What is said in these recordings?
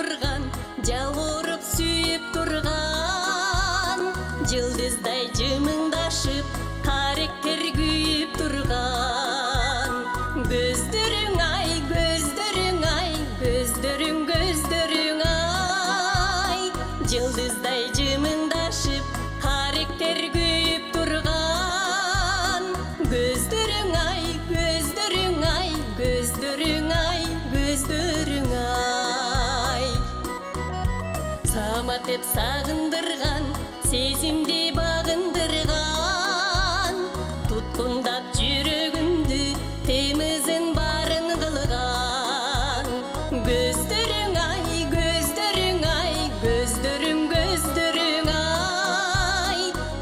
турган, жалбырап сүйүп турган, жылдыздай жымыңдашып, каректер күйүп турган. Көздөрүң ай, көздөрүң ай, көздөрүң, көздөрүң ай, жылдыздай жымыңдашып, каректер күйүп турган. Көздөрүң ай, көздөрүң ай, көздөрүң ай, көздөрүң ай. Саматып сагындырган, сезимди багындырган, туткундап жүрөгүмдү, темизин барын кылган. Көздөрүң ай, көздөрүң ай, көздөрүң, көздөрүң ай,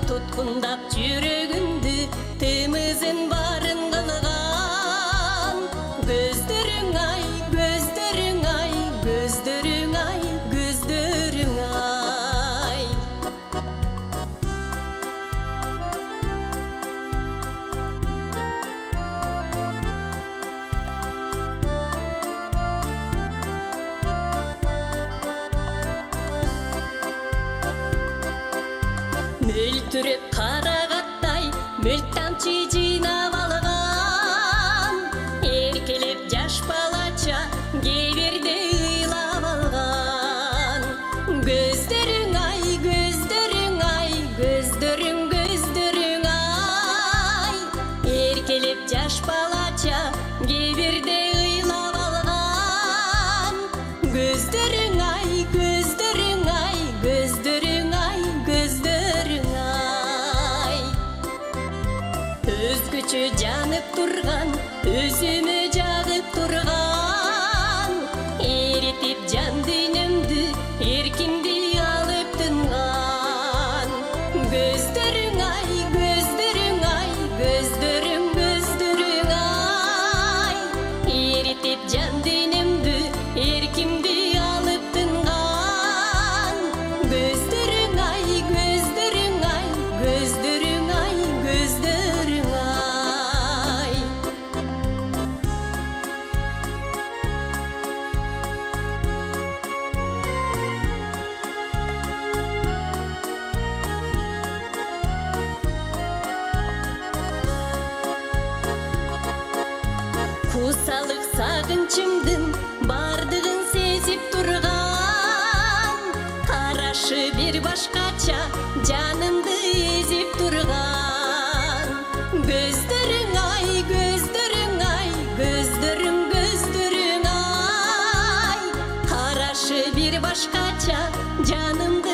туткундап жүрөгүмдү, темизин барын кылган. Көздөрүң ай, көздөрүң ай, көздөрүң ай, көздөрүң ай. Мөлтүрөп карагаттай, мөлт тамчы жыйнап алган, эркелеп жаш балача, кээ бирде ыйлап алган. Көздөрүң ай, көздөрүң ай, көздөрүң, көздөрүң ай, эркелеп жаш балача, кээ бирде ыйлап алган. Көздөрүң ай, көздөрүң ай, көздөрүң ай, көздөрүң ай. Өзгөчө жанып турган, өзүмө жагып турган, эритип жан дүйнөмдү, эркимди алып тынган. Көздөрүң ай, көздөрүң ай, көздөрүң, көздөрүң ай, эритип жан дүйнөмдү, эркимди алып тынган. Көздөрүң ай, көздөрүң ай, көздөрүң ай, көздөрүң ай. Кусалык сагынчымдын бардыгын сезип турган, карашы бир башкача, жанымды эзип турган. Көздөрүң ай, көздөрүң ай, көздөрүң, көздөрүң ай, карашы бир башкача, жанымды